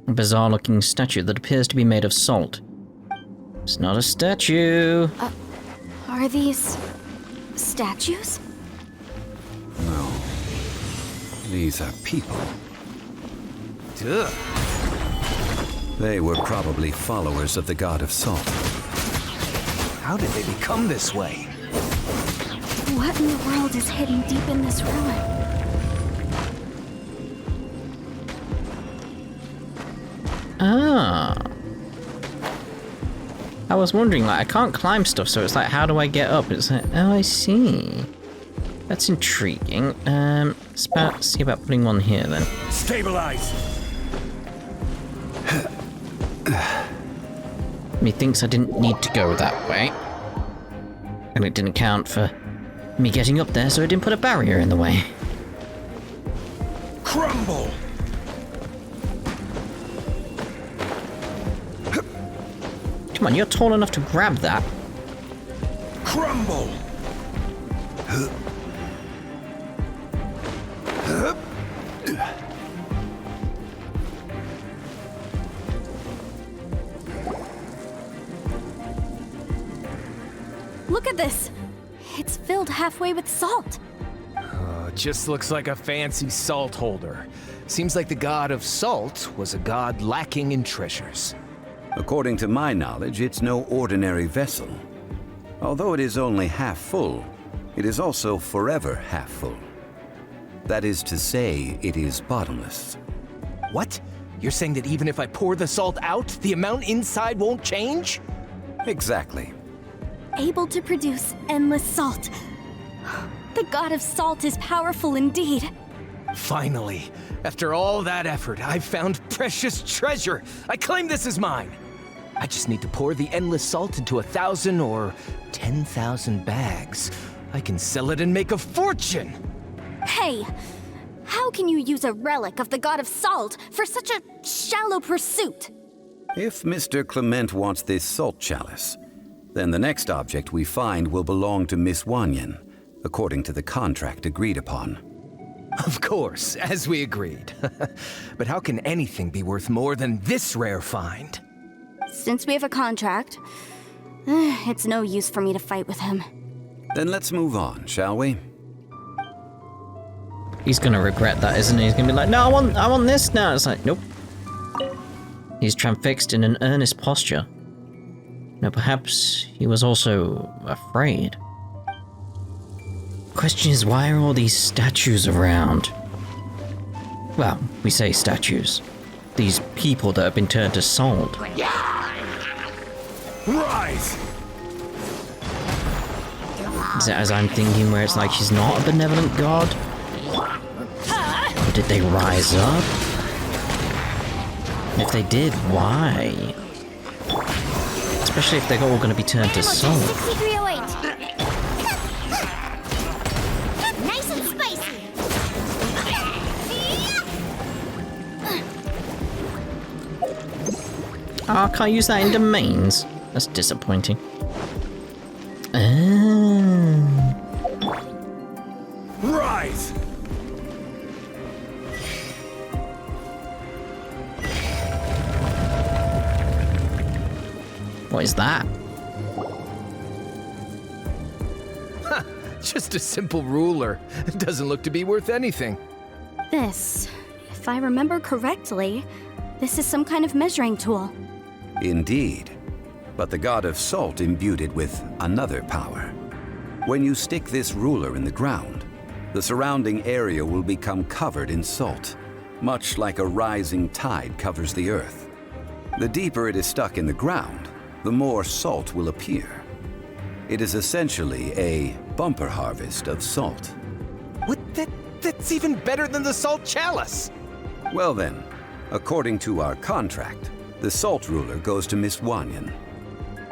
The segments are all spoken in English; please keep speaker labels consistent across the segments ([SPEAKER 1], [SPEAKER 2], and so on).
[SPEAKER 1] A bizarre-looking statue that appears to be made of salt. It's not a statue.
[SPEAKER 2] Are these statues?
[SPEAKER 3] No. These are people.
[SPEAKER 4] Ugh.
[SPEAKER 3] They were probably followers of the god of salt.
[SPEAKER 4] How did they become this way?
[SPEAKER 2] What in the world is hidden deep in this ruin?
[SPEAKER 1] Ah. I was wondering, like, I can't climb stuff, so it's like, how do I get up? It's like, oh, I see. That's intriguing. Let's see about putting one here, then.
[SPEAKER 4] Stabilize!
[SPEAKER 1] Methinks I didn't need to go that way. And it didn't count for me getting up there, so it didn't put a barrier in the way.
[SPEAKER 4] Crumble!
[SPEAKER 1] Come on, you're tall enough to grab that.
[SPEAKER 4] Crumble!
[SPEAKER 2] Look at this! It's filled halfway with salt.
[SPEAKER 4] Just looks like a fancy salt holder. Seems like the god of salt was a god lacking in treasures.
[SPEAKER 3] According to my knowledge, it's no ordinary vessel. Although it is only half full, it is also forever half full. That is to say, it is bottomless.
[SPEAKER 4] What? You're saying that even if I pour the salt out, the amount inside won't change?
[SPEAKER 3] Exactly.
[SPEAKER 2] Able to produce endless salt. The god of salt is powerful indeed.
[SPEAKER 4] Finally, after all that effort, I've found precious treasure. I claim this as mine. I just need to pour the endless salt into 1,000 or 10,000 bags. I can sell it and make a fortune.
[SPEAKER 2] Hey, how can you use a relic of the god of salt for such a shallow pursuit?
[SPEAKER 3] If Mr. Clement wants this salt chalice, then the next object we find will belong to Miss Wanyan, according to the contract agreed upon.
[SPEAKER 4] Of course, as we agreed. But how can anything be worth more than this rare find?
[SPEAKER 2] Since we have a contract, it's no use for me to fight with him.
[SPEAKER 3] Then let's move on, shall we?
[SPEAKER 1] He's gonna regret that, isn't he? He's gonna be like, no, I want this now. It's like, nope. He's transfixed in an earnest posture. Now, perhaps he was also afraid. Question is, why are all these statues around? Well, we say statues. These people that have been turned to salt.
[SPEAKER 4] Rise!
[SPEAKER 1] Is it as I'm thinking, where it's like she's not a benevolent god? Or did they rise up? And if they did, why? Especially if they're all going to be turned to salt.
[SPEAKER 2] 6308. Nice and spicy.
[SPEAKER 1] Oh, I can't use that in domains. That's disappointing.
[SPEAKER 4] Rise!
[SPEAKER 1] What is that?
[SPEAKER 4] Just a simple ruler. It doesn't look to be worth anything.
[SPEAKER 2] This, if I remember correctly, this is some kind of measuring tool.
[SPEAKER 3] Indeed. But the god of salt imbued it with another power. When you stick this ruler in the ground, the surrounding area will become covered in salt, much like a rising tide covers the earth. The deeper it is stuck in the ground, the more salt will appear. It is essentially a bumper harvest of salt.
[SPEAKER 4] What? That's even better than the salt chalice!
[SPEAKER 3] Well then, according to our contract, the salt ruler goes to Miss Wanyan.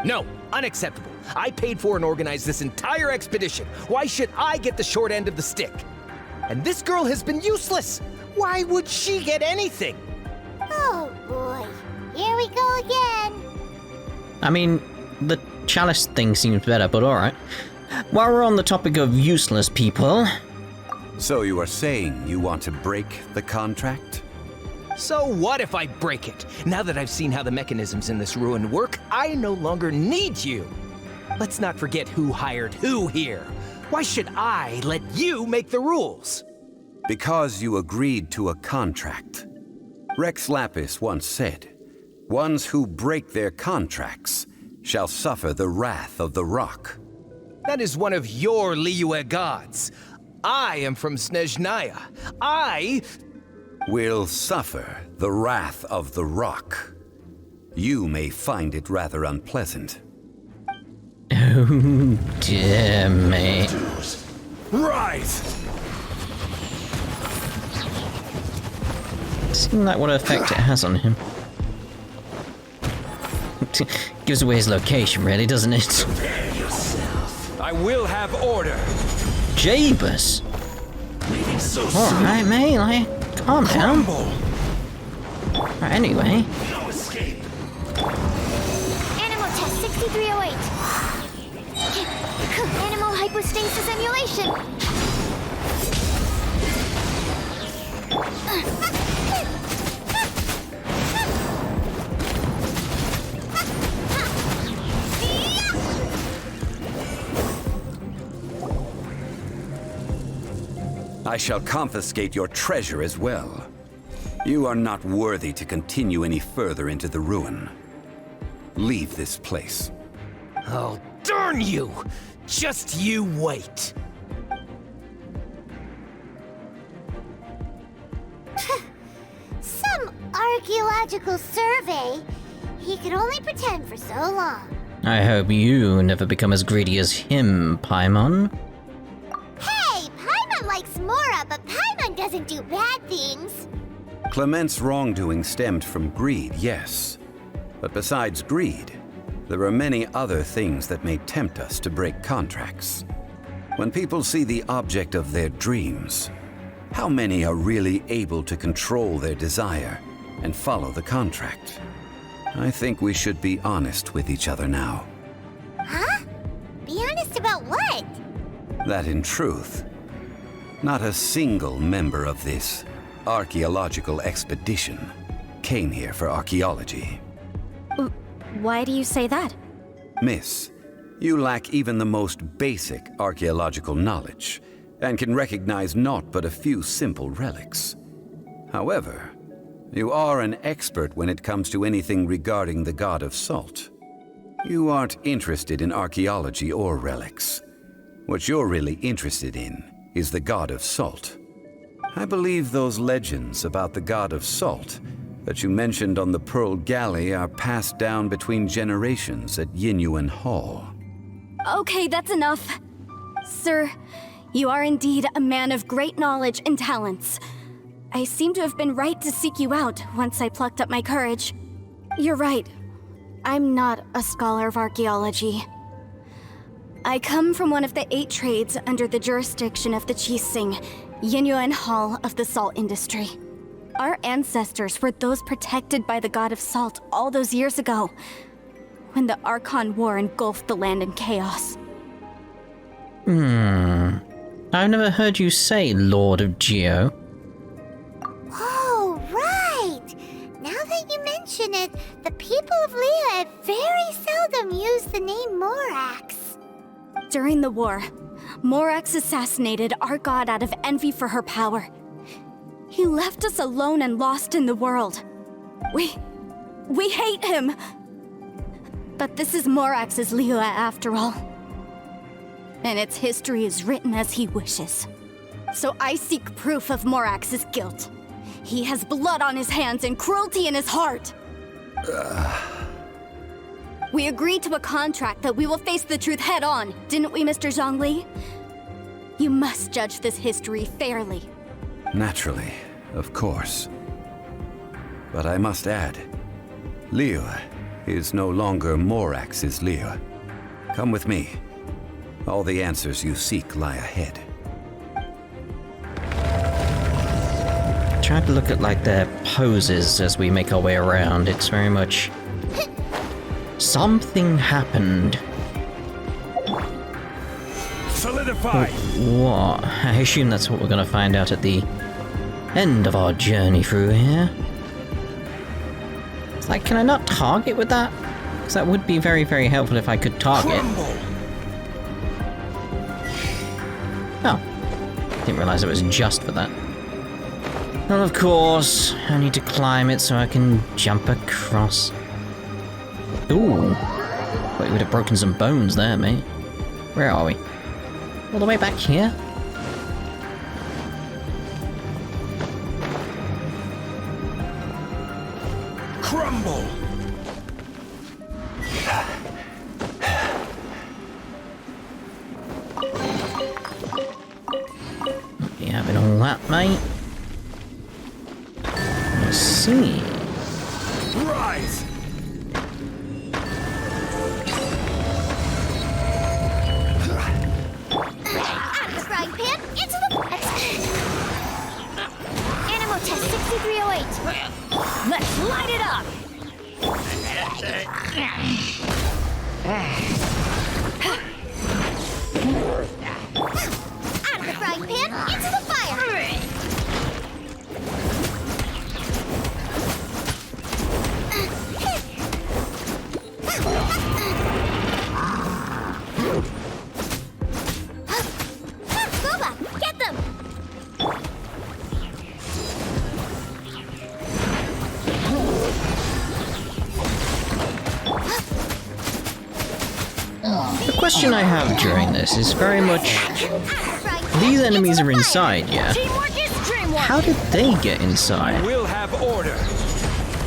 [SPEAKER 4] No, unacceptable. I paid for and organized this entire expedition. Why should I get the short end of the stick? And this girl has been useless. Why would she get anything?
[SPEAKER 5] Oh boy, here we go again.
[SPEAKER 1] I mean, the chalice thing seems better, but alright. While we're on the topic of useless people...
[SPEAKER 3] So you are saying you want to break the contract?
[SPEAKER 4] So what if I break it? Now that I've seen how the mechanisms in this ruin work, I no longer need you. Let's not forget who hired who here. Why should I let you make the rules?
[SPEAKER 3] Because you agreed to a contract. Rex Lapis once said, "Ones who break their contracts shall suffer the wrath of the rock."
[SPEAKER 4] That is one of your Liyue gods. I am from Snezhnaya. I
[SPEAKER 3] will suffer the wrath of the rock. You may find it rather unpleasant.
[SPEAKER 1] Oh, dear me.
[SPEAKER 3] Rise!
[SPEAKER 1] Seems like what effect it has on him. Gives away his location, really, doesn't it?
[SPEAKER 3] Prepare yourself. I will have order.
[SPEAKER 1] Jabus!
[SPEAKER 3] So
[SPEAKER 1] Alright, mate, like, calm down. Right, anyway.
[SPEAKER 3] No escape.
[SPEAKER 5] Animal test 6308. Animal hypostasis emulation.
[SPEAKER 3] I shall confiscate your treasure as well. You are not worthy to continue any further into the ruin. Leave this place.
[SPEAKER 4] Oh, darn you! Just you wait.
[SPEAKER 5] Some archaeological survey. He could only pretend for so long.
[SPEAKER 1] I hope you never become as greedy as him, Paimon.
[SPEAKER 5] Hey, Paimon likes Mora, but Paimon doesn't do bad things.
[SPEAKER 3] Clement's wrongdoing stemmed from greed, yes. But besides greed, there are many other things that may tempt us to break contracts. When people see the object of their dreams, how many are really able to control their desire and follow the contract? I think we should be honest with each other now.
[SPEAKER 5] Huh? Be honest about what?
[SPEAKER 3] That in truth, not a single member of this archaeological expedition came here for archaeology.
[SPEAKER 2] Why do you say that?
[SPEAKER 3] Miss, you lack even the most basic archaeological knowledge and can recognize naught but a few simple relics. However, you are an expert when it comes to anything regarding the god of salt. You aren't interested in archaeology or relics. What you're really interested in is the god of salt. I believe those legends about the god of salt that you mentioned on the Pearl Galley are passed down between generations at Yingyuan Hall.
[SPEAKER 2] Okay, that's enough. Sir, you are indeed a man of great knowledge and talents. I seem to have been right to seek you out once I plucked up my courage. You're right. I'm not a scholar of archaeology. I come from one of the 8 trades under the jurisdiction of the Qixing, Yingyuan Hall of the salt industry. Our ancestors were those protected by the god of salt all those years ago, when the Archon War engulfed the land in chaos.
[SPEAKER 1] I've never heard you say Lord of Geo.
[SPEAKER 5] Oh, right! Now that you mention it, the people of Liyue very seldom use the name Morax.
[SPEAKER 2] During the war, Morax assassinated our god out of envy for her power. He left us alone and lost in the world. We hate him! But this is Morax's Liyue after all. And its history is written as he wishes. So I seek proof of Morax's guilt. He has blood on his hands and cruelty in his heart. We agreed to a contract that we will face the truth head on, didn't we, Mr. Zhongli? You must judge this history fairly.
[SPEAKER 3] Naturally, of course. But I must add, Liyue is no longer Morax's Liyue. Come with me. All the answers you seek lie ahead.
[SPEAKER 1] Try to look at like their poses as we make our way around. It's very much something happened.
[SPEAKER 3] Solidify!
[SPEAKER 1] What? I assume that's what we're gonna find out at the end of our journey through here. It's like, can I not target with that? Because that would be very, very helpful if I could target. Oh. Didn't realize it was just for that. Well, of course, I need to climb it so I can jump across. Ooh. Wait, we'd have broken some bones there, mate. Where are we? All the way back here?
[SPEAKER 4] Crumble!
[SPEAKER 1] You having all that, mate? I see.
[SPEAKER 4] Rise!
[SPEAKER 5] Out of the frying pan, into the... Animal test 6308.
[SPEAKER 2] Let's light it up!
[SPEAKER 5] Out of the frying pan, into the fire. Boba, get them!
[SPEAKER 1] The question I have during this is very much... These enemies are inside, yeah?
[SPEAKER 2] Teamwork is dreamwork!
[SPEAKER 1] How did they get inside?
[SPEAKER 4] We'll have order.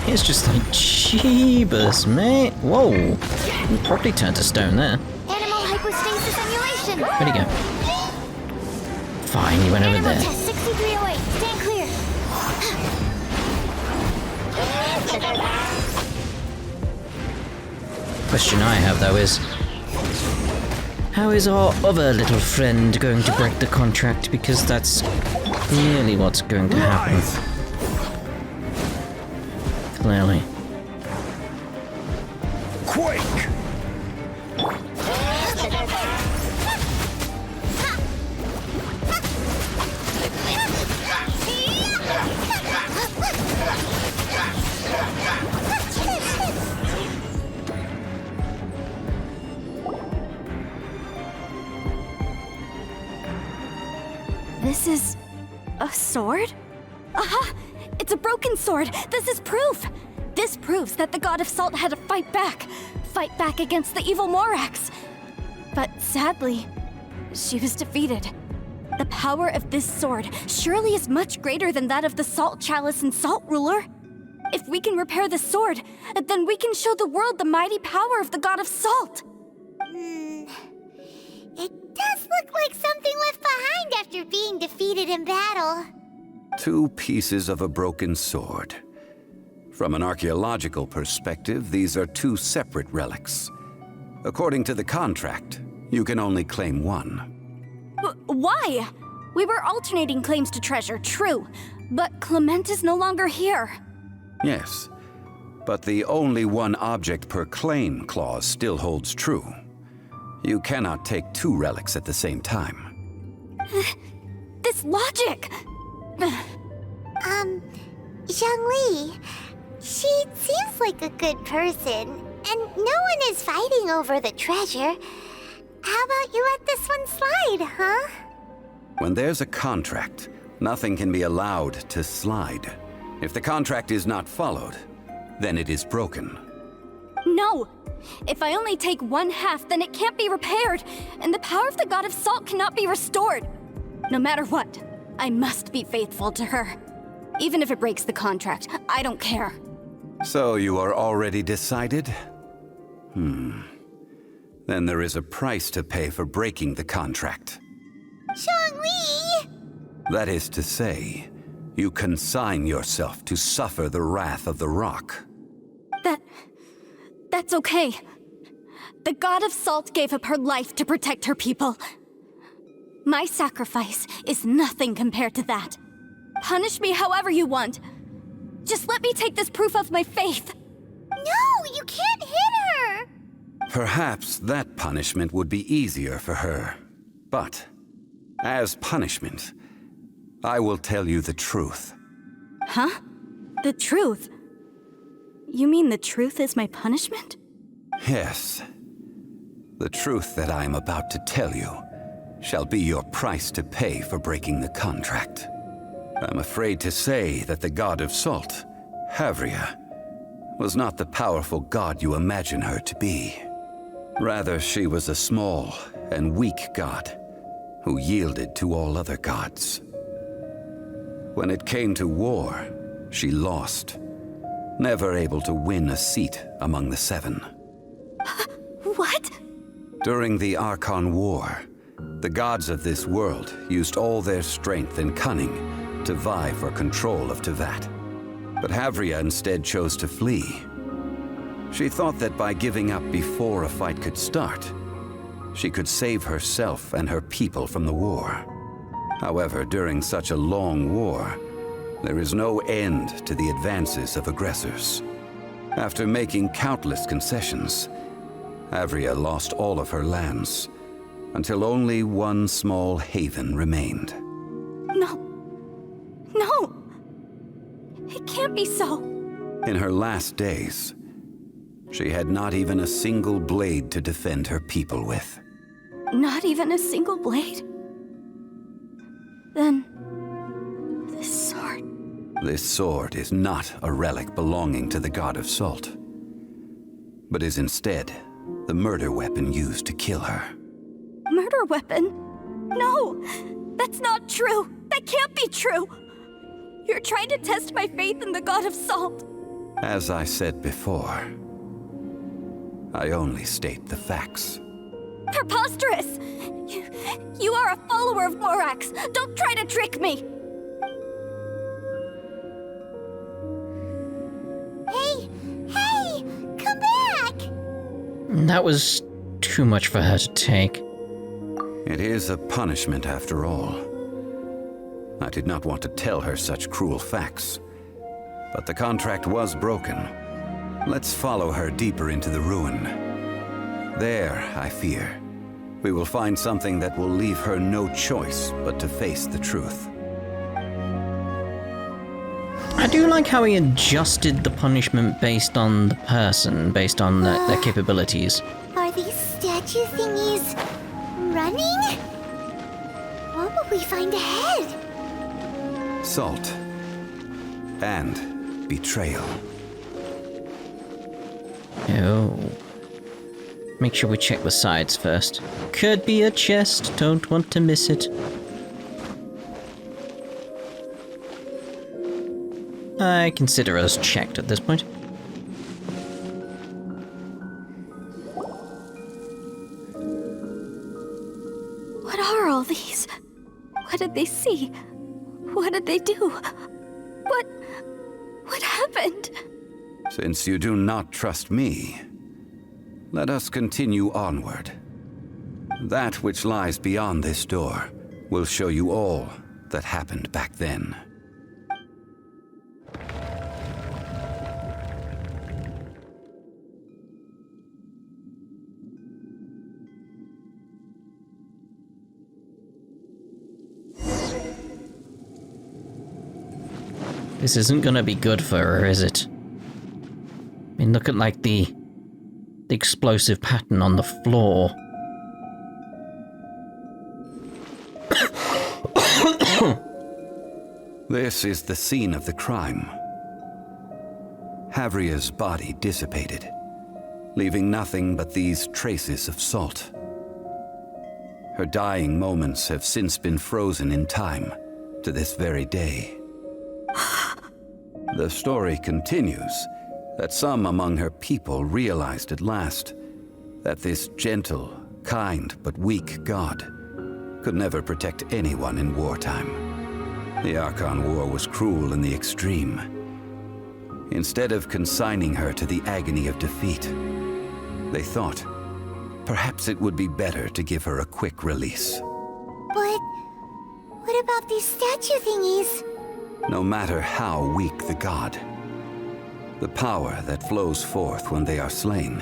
[SPEAKER 1] It's just like, jeebus, mate. Whoa. You probably turned to stone there.
[SPEAKER 5] Animal hypostasis emulation.
[SPEAKER 1] Where'd he go? Fine, he went over
[SPEAKER 5] Animal
[SPEAKER 1] there.
[SPEAKER 5] test 6308. Stand clear.
[SPEAKER 1] Question I have, though, is... How is our other little friend going to break the contract? Because that's clearly what's going to happen.
[SPEAKER 4] Rise!
[SPEAKER 1] Clearly.
[SPEAKER 4] Quake!
[SPEAKER 2] This is... a sword? Aha! It's a broken sword! This is proof! This proves that the God of Salt had to fight back! Fight back against the evil Morax! But sadly, she was defeated. The power of this sword surely is much greater than that of the Salt Chalice and Salt Ruler. If we can repair the sword, then we can show the world the mighty power of the God of Salt!
[SPEAKER 5] It does look like something left behind after being defeated in battle.
[SPEAKER 3] 2 pieces of a broken sword. From an archaeological perspective, these are 2 separate relics. According to the contract, you can only claim one.
[SPEAKER 2] Why? We were alternating claims to treasure, true. But Clement is no longer here.
[SPEAKER 3] Yes, but the only one object per claim clause still holds true. You cannot take 2 relics at the same time.
[SPEAKER 2] This logic!
[SPEAKER 5] Zhongli, she seems like a good person, and no one is fighting over the treasure. How about you let this one slide, huh?
[SPEAKER 3] When there's a contract, nothing can be allowed to slide. If the contract is not followed, then it is broken.
[SPEAKER 2] No! If I only take 1/2, then it can't be repaired, and the power of the God of Salt cannot be restored. No matter what, I must be faithful to her. Even if it breaks the contract, I don't care.
[SPEAKER 3] So you are already decided? Then there is a price to pay for breaking the contract.
[SPEAKER 5] Zhongli!
[SPEAKER 3] That is to say, you consign yourself to suffer the wrath of the rock.
[SPEAKER 2] That's okay. The God of Salt gave up her life to protect her people. My sacrifice is nothing compared to that. Punish me however you want. Just let me take this proof of my faith.
[SPEAKER 5] No, you can't hit her!
[SPEAKER 3] Perhaps that punishment would be easier for her. But, as punishment, I will tell you the truth.
[SPEAKER 2] Huh? The truth? You mean the truth is my punishment?
[SPEAKER 3] Yes. The truth that I am about to tell you shall be your price to pay for breaking the contract. I'm afraid to say that the god of salt, Havria, was not the powerful god you imagine her to be. Rather, she was a small and weak god who yielded to all other gods. When it came to war, she lost, never able to win a seat among the seven.
[SPEAKER 2] What?
[SPEAKER 3] During the Archon War, the gods of this world used all their strength and cunning to vie for control of Teyvat. But Havria instead chose to flee. She thought that by giving up before a fight could start, she could save herself and her people from the war. However, during such a long war, there is no end to the advances of aggressors. After making countless concessions, Havria lost all of her lands, until only one small haven remained.
[SPEAKER 2] No. It can't be so.
[SPEAKER 3] In her last days, she had not even a single blade to defend her people with.
[SPEAKER 2] Not even a single blade? Then, this sword...
[SPEAKER 3] This sword is not a relic belonging to the god of salt, but is instead the murder weapon used to kill her.
[SPEAKER 2] Murder weapon? No! That's not true! That can't be true! You're trying to test my faith in the god of salt!
[SPEAKER 3] As I said before, I only state the facts.
[SPEAKER 2] Preposterous! You are a follower of Morax! Don't try to trick me!
[SPEAKER 5] Hey! Come back!
[SPEAKER 1] That was too much for her to take.
[SPEAKER 3] It is a punishment after all. I did not want to tell her such cruel facts, but the contract was broken. Let's follow her deeper into the ruin. There, I fear, we will find something that will leave her no choice but to face the truth.
[SPEAKER 1] I do like how he adjusted the punishment based on the person, based on their capabilities.
[SPEAKER 5] Are these statue thingies running? What will we find ahead?
[SPEAKER 3] Salt. And betrayal.
[SPEAKER 1] Oh. Make sure we check the sides first. Could be a chest, don't want to miss it. I consider us checked at this point.
[SPEAKER 2] What are all these? What did they see? What did they do? What happened?
[SPEAKER 3] Since you do not trust me, let us continue onward. That which lies beyond this door will show you all that happened back then.
[SPEAKER 1] This isn't gonna be good for her, is it? I mean, look at, like, the explosive pattern on the floor.
[SPEAKER 3] This is the scene of the crime. Havria's body dissipated, leaving nothing but these traces of salt. Her dying moments have since been frozen in time to this very day. The story continues that some among her people realized at last that this gentle, kind, but weak god could never protect anyone in wartime. The Archon War was cruel in the extreme. Instead of consigning her to the agony of defeat, they thought perhaps it would be better to give her a quick release.
[SPEAKER 5] But what about these statue thingies?
[SPEAKER 3] No matter how weak the god, the power that flows forth when they are slain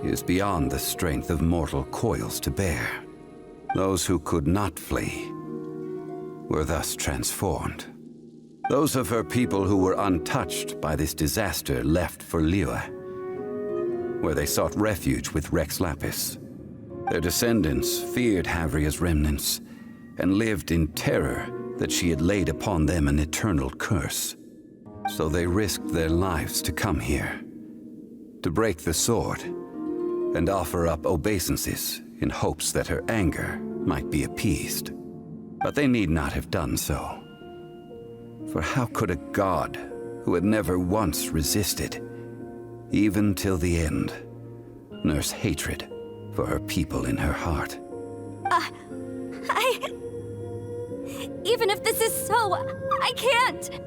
[SPEAKER 3] is beyond the strength of mortal coils to bear. Those who could not flee were thus transformed. Those of her people who were untouched by this disaster left for Liyue, where they sought refuge with Rex Lapis. Their descendants feared Havria's remnants and lived in terror that she had laid upon them an eternal curse. So they risked their lives to come here, to break the sword and offer up obeisances in hopes that her anger might be appeased. But they need not have done so. For how could a god who had never once resisted, even till the end, nurse hatred for her people in her heart?
[SPEAKER 2] Even if this is so, I can't!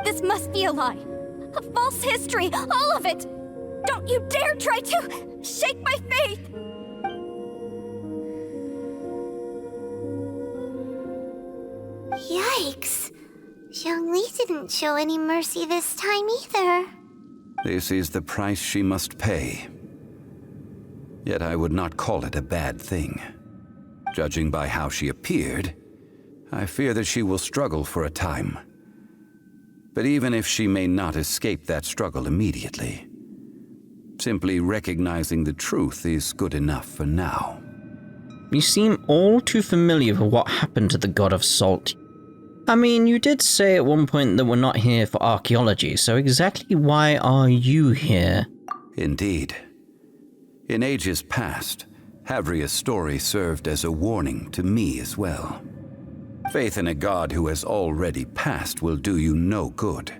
[SPEAKER 2] This must be a lie. A false history, all of it! Don't you dare try to shake my faith!
[SPEAKER 5] Yikes. Zhongli didn't show any mercy this time either.
[SPEAKER 3] This is the price she must pay. Yet I would not call it a bad thing. Judging by how she appeared, I fear that she will struggle for a time. But even if she may not escape that struggle immediately, simply recognizing the truth is good enough for now.
[SPEAKER 1] You seem all too familiar with what happened to the God of Salt. I mean, you did say at one point that we're not here for archaeology, so exactly why are you here?
[SPEAKER 3] Indeed. In ages past, Havria's story served as a warning to me as well. Faith in a god who has already passed will do you no good.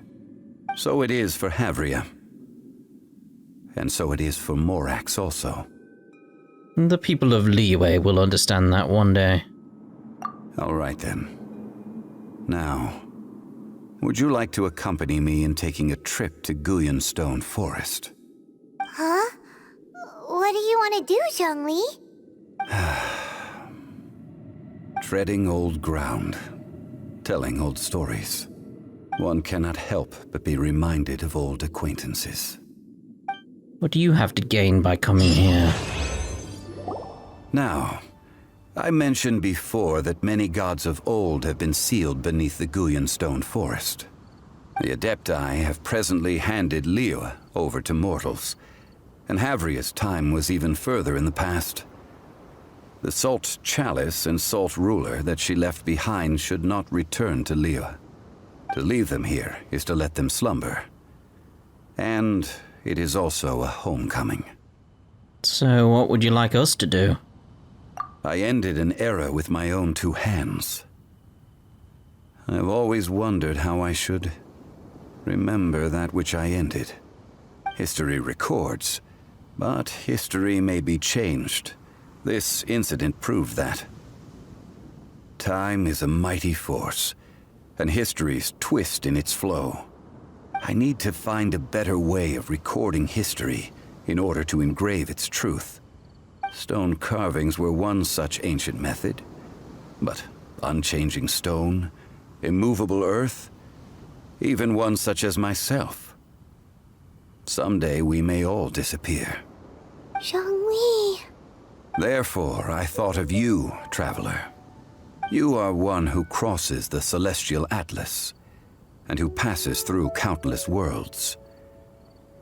[SPEAKER 3] So it is for Havria. And so it is for Morax also.
[SPEAKER 1] The people of Liyue will understand that one day.
[SPEAKER 3] All right then. Now, would you like to accompany me in taking a trip to Guyonstone Forest?
[SPEAKER 5] Huh? What do you want to do, Zhongli?
[SPEAKER 3] Treading old ground, telling old stories. One cannot help but be reminded of old acquaintances.
[SPEAKER 1] What do you have to gain by coming here?
[SPEAKER 3] Now, I mentioned before that many gods of old have been sealed beneath the Guyonstone Forest. The Adepti have presently handed Liyue over to mortals, and Havria's time was even further in the past. The Salt Chalice and Salt Ruler that she left behind should not return to Liyue. To leave them here is to let them slumber. And it is also a homecoming.
[SPEAKER 1] So what would you like us to do?
[SPEAKER 3] I ended an era with my own two hands. I've always wondered how I should remember that which I ended. History records, but history may be changed. This incident proved that. Time is a mighty force, and history's twist in its flow. I need to find a better way of recording history in order to engrave its truth. Stone carvings were one such ancient method, but unchanging stone, immovable earth, even one such as myself. Someday we may all disappear.
[SPEAKER 5] Zhongli.
[SPEAKER 3] Therefore, I thought of you, traveler. You are one who crosses the celestial atlas, and who passes through countless worlds.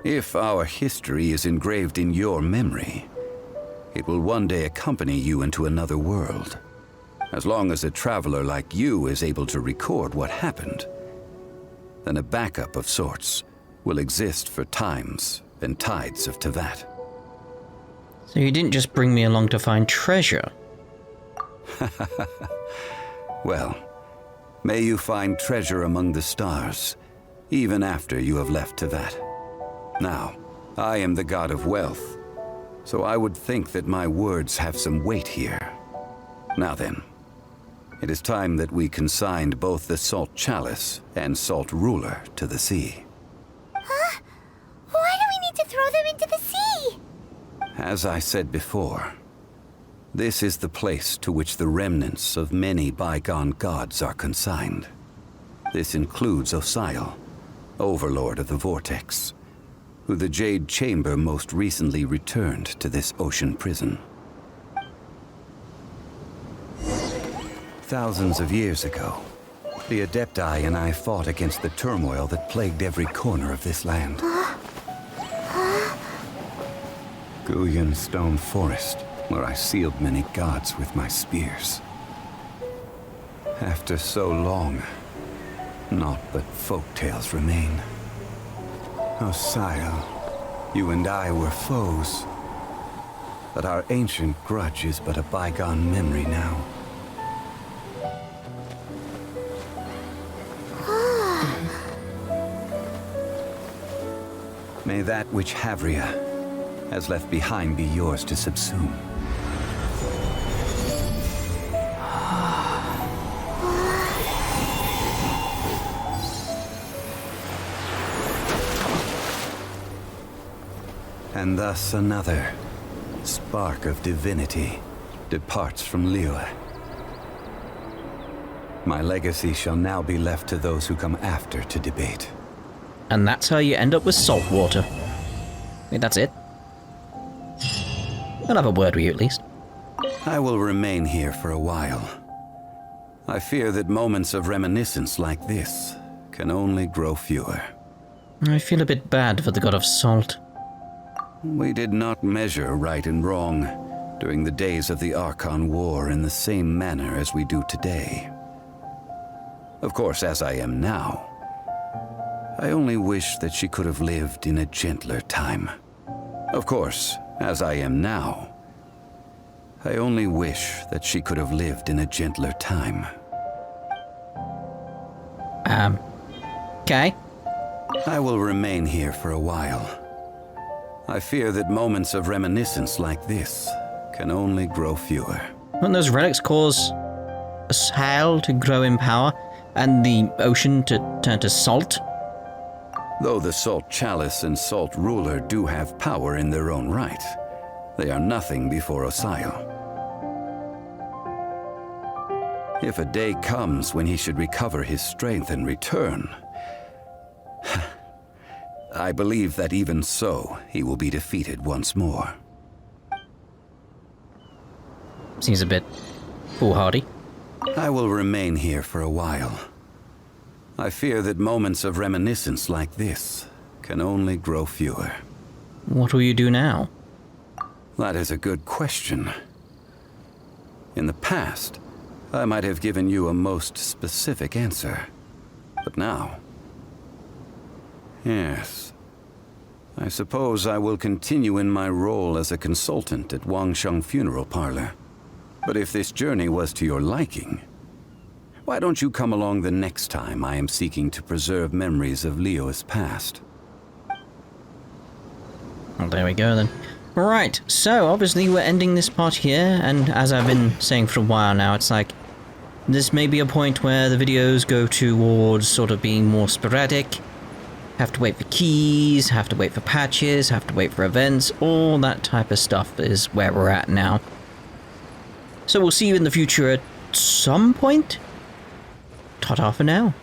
[SPEAKER 3] If our history is engraved in your memory, it will one day accompany you into another world. As long as a traveler like you is able to record what happened, then a backup of sorts will exist for times and tides of Teyvat.
[SPEAKER 1] So you didn't just bring me along to find treasure?
[SPEAKER 3] Well, may you find treasure among the stars, even after you have left Teyvat. Now, I am the god of wealth, so I would think that my words have some weight here. Now then, it is time that we consigned both the Salt Chalice and Salt Ruler to the sea.
[SPEAKER 5] Huh? Why do we need to throw them into the sea?
[SPEAKER 3] As I said before, this is the place to which the remnants of many bygone gods are consigned. This includes Osial, Overlord of the Vortex, who the Jade Chamber most recently returned to this ocean prison. Thousands of years ago, The Adepti and I fought against the turmoil that plagued every corner of this land. Guyan Stone Forest, where I sealed many gods with my spears. After so long, naught but folk tales remain. Oh, sire, you and I were foes. But our ancient grudge is but a bygone memory now. May that which Havria has left behind be yours to subsume. And thus another spark of divinity departs from Liyue. My legacy shall now be left to those who come after to debate.
[SPEAKER 1] And that's how you end up with salt water. Wait, that's it? I'll have a word with you at least.
[SPEAKER 3] I will remain here for a while. I fear that moments of reminiscence like this can only grow fewer.
[SPEAKER 1] I feel a bit bad for the god of salt.
[SPEAKER 3] We did not measure right and wrong during the days of the Archon War in the same manner as we do today. Of course, as I am now, I only wish that she could have lived in a gentler time. Of course, as I am now, I only wish that she could have lived in a gentler time.
[SPEAKER 1] Okay.
[SPEAKER 3] I will remain here for a while. I fear that moments of reminiscence like this can only grow fewer.
[SPEAKER 1] Won't those relics cause a sail to grow in power and the ocean to turn to salt?
[SPEAKER 3] Though the Salt Chalice and Salt Ruler do have power in their own right, they are nothing before Osayo. If a day comes when he should recover his strength and return, I believe that even so, he will be defeated once more.
[SPEAKER 1] Seems a bit foolhardy.
[SPEAKER 3] I will remain here for a while. I fear that moments of reminiscence like this can only grow fewer.
[SPEAKER 1] What will you do now?
[SPEAKER 3] That is a good question. In the past, I might have given you a most specific answer. But now... Yes. I suppose I will continue in my role as a consultant at Wangsheng Funeral Parlor. But if this journey was to your liking, why don't you come along the next time I am seeking to preserve memories of Liyue's past?
[SPEAKER 1] Well, there we go then. Right, so obviously we're ending this part here, and as I've been saying for a while now, it's like, this may be a point where the videos go towards sort of being more sporadic. Have to wait for keys, have to wait for patches, have to wait for events, all that type of stuff is where we're at now. So we'll see you in the future at some point. Ta-ta for now.